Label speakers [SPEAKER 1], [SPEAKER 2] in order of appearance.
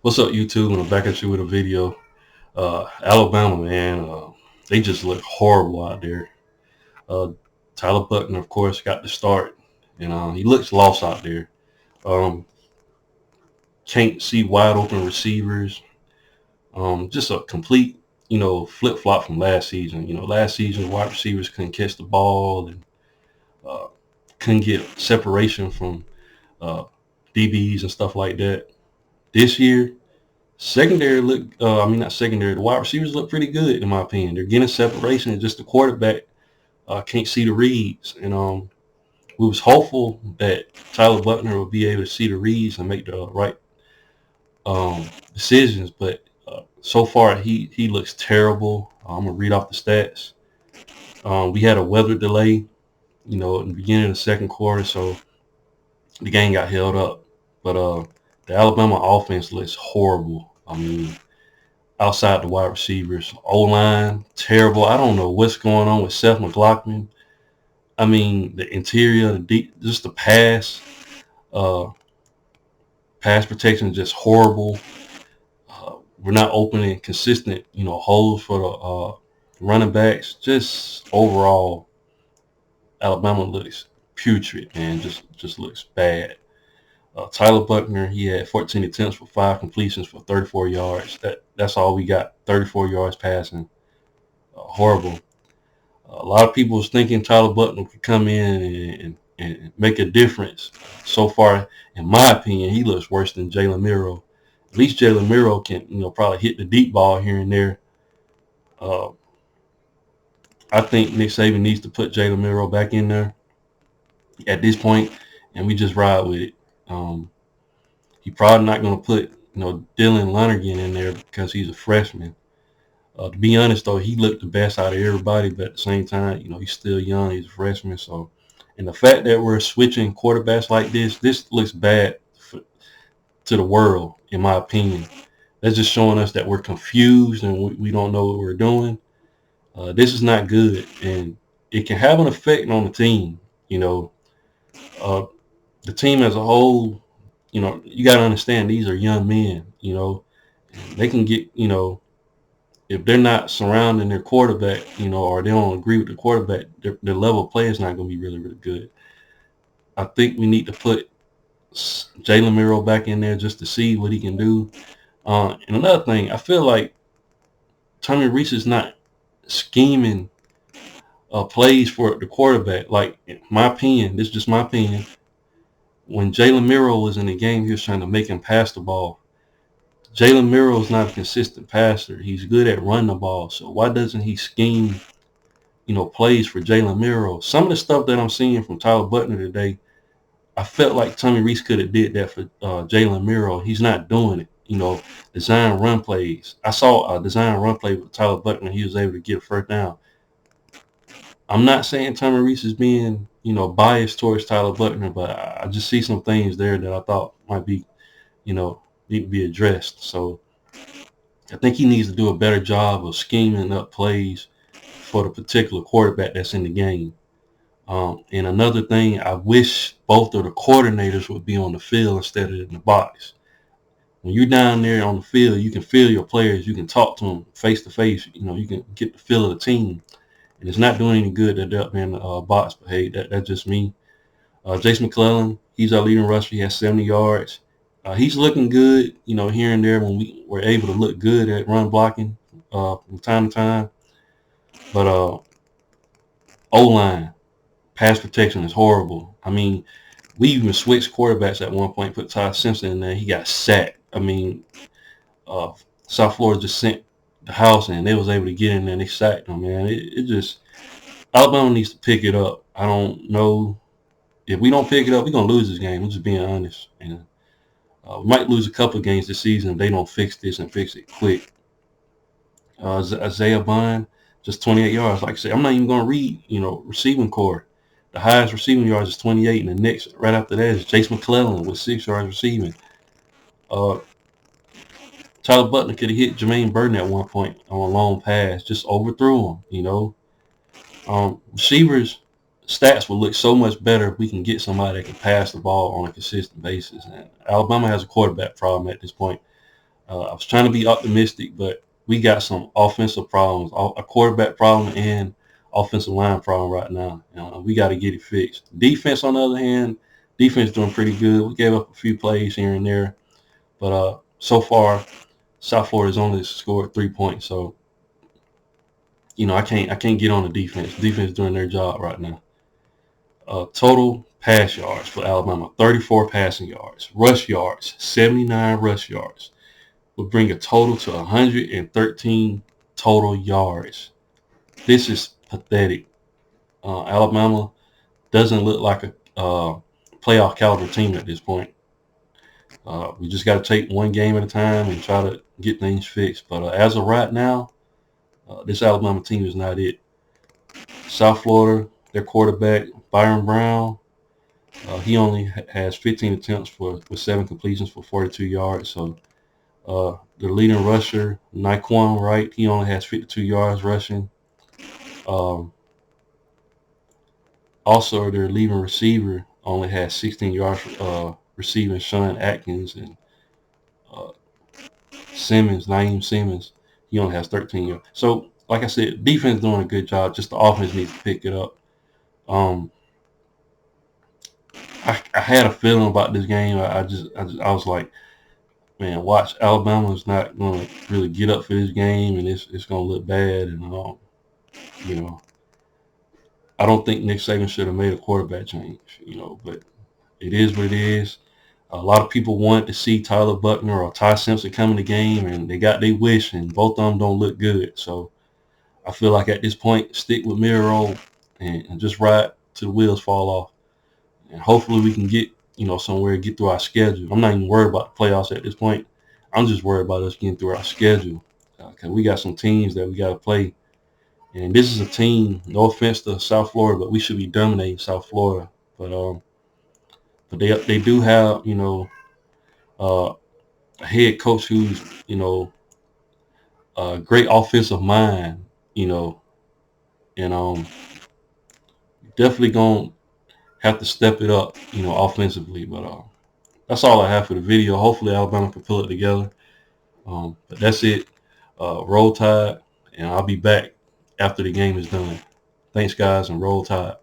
[SPEAKER 1] What's up, YouTube? I'm back at you with a video. Alabama, man, they just look horrible out there. Uh, Tyler Buckner, of course, got the start, and he looks lost out there. Um, can't see wide open receivers. Just a complete, flip flop from last season. Last season, wide receivers couldn't catch the ball and uh, couldn't get separation from uh, DBs and stuff like that. This year, secondary look, not secondary. The wide receivers look pretty good in my opinion. They're getting separation, and just the quarterback can't see the reads. And we was hopeful that Tyler Buckner would be able to see the reads and make the right decisions, but so far he looks terrible. I'm gonna read off the stats. We had a weather delay, in the beginning of the second quarter, so the game got held up. But the Alabama offense looks horrible. I mean, outside the wide receivers. O-line, terrible. I don't know what's going on with Seth McLaughlin. I mean, the interior, just the uh, pass protection is just horrible. We're not opening consistent, holes for the running backs. Just overall, Alabama looks putrid, man. Just looks bad. Tyler Buckner, he had 14 attempts for 5 completions for 34 yards. That's all we got. 34 yards passing. Horrible. A lot of people was thinking Tyler Buckner could come in and make a difference. So far, in my opinion, he looks worse than Jalen Milroe. At least Jalen Milroe can, probably hit the deep ball here and there. Uh, I think Nick Saban needs to put Jalen Milroe back in there at this point, and we just ride with it. He probably not going to put, Dylan Lonergan in there because he's a freshman. To be honest, though, he looked the best out of everybody, but at the same time, he's still young. He's a freshman. So, and the fact that we're switching quarterbacks like this looks bad to the world, in my opinion. That's just showing us that we're confused and we don't know what we're doing. This is not good, and it can have an effect on the team. Uh, the team as a whole, you got to understand these are young men, they can get, if they're not surrounding their quarterback, or they don't agree with the quarterback, their level of play is not going to be really, really good. I think we need to put Jalen Milroe back in there just to see what he can do. And another thing, I feel like Tommy Rees is not scheming plays for the quarterback. Like, in my opinion, this is just my opinion. When Jalen Milroe was in the game, he was trying to make him pass the ball. Jalen Milroe is not a consistent passer. He's good at running the ball. So why doesn't he scheme, plays for Jalen Milroe? Some of the stuff that I'm seeing from Tyler Buckner today, I felt like Tommy Rees could have did that for Jalen Milroe. He's not doing it. Design run plays. I saw a design run play with Tyler Buckner. He was able to get a first down. I'm not saying Tommy Rees is being, biased towards Tyler Buckner, but I just see some things there that I thought might be, need to be addressed. So I think he needs to do a better job of scheming up plays for the particular quarterback that's in the game. And another thing, I wish both of the coordinators would be on the field instead of in the box. When you're down there on the field, you can feel your players. You can talk to them face to face. You can get the feel of the team. And it's not doing any good that they're up in the box. But hey, that's just me. Jason McClellan, he's our leading rusher. He has 70 yards. He's looking good, here and there when we were able to look good at run blocking from time to time. But O-line, pass protection is horrible. I mean, we even switched quarterbacks at one point, put Todd Simpson in there. He got sacked. I mean, South Florida just sent the house in. They was able to get in there and they sacked them, man. It just, Alabama needs to pick it up. I don't know. If we don't pick it up, we're going to lose this game. I'm just being honest. And we might lose a couple of games this season if they don't fix this and fix it quick. Isaiah Bond, just 28 yards. Like I said, I'm not even going to read, receiving core. The highest receiving yards is 28, and the next right after that is Chase McClellan with 6 yards receiving. Tyler Buckner could have hit Jermaine Burton at one point on a long pass, just overthrew him, Receivers stats will look so much better if we can get somebody that can pass the ball on a consistent basis. And Alabama has a quarterback problem at this point. I was trying to be optimistic, but we got some offensive problems, a quarterback problem and offensive line problem right now. We got to get it fixed. Defense, on the other hand, defense doing pretty good. We gave up a few plays here and there, but so far, South Florida's only scored 3 points. So, I can't get on the defense. Defense doing their job right now. Total pass yards for Alabama, 34 passing yards. Rush yards, 79 rush yards. Would bring a total to 113 total yards. This is pathetic. Alabama doesn't look like a playoff caliber team at this point. We just got to take one game at a time and try to get things fixed. But as of right now, this Alabama team is not it. South Florida, their quarterback, Byron Brown, he only has 15 attempts with 7 completions for 42 yards. So the leading rusher, Naquan Wright, he only has 52 yards rushing. Also, their leading receiver only has 16 yards receiving, Sean Atkins, and Naeem Simmons, he only has 13 yards. So, like I said, defense doing a good job. Just the offense needs to pick it up. I had a feeling about this game. I was like, man, watch, Alabama's not going to really get up for this game, and it's going to look bad. And I don't think Nick Saban should have made a quarterback change. But it is what it is. A lot of people wanted to see Tyler Buchner or Ty Simpson come in the game, and they got their wish, and both of them don't look good. So I feel like at this point, stick with Miro and just ride till the wheels fall off. And hopefully we can get, somewhere to get through our schedule. I'm not even worried about the playoffs at this point. I'm just worried about us getting through our schedule, because we got some teams that we got to play. And this is a team, no offense to South Florida, but we should be dominating South Florida. But they do have, a head coach who's, a great offensive mind, and definitely going to have to step it up, offensively. But that's all I have for the video. Hopefully Alabama can pull it together. But that's it. Roll Tide, and I'll be back after the game is done. Thanks, guys, and Roll Tide.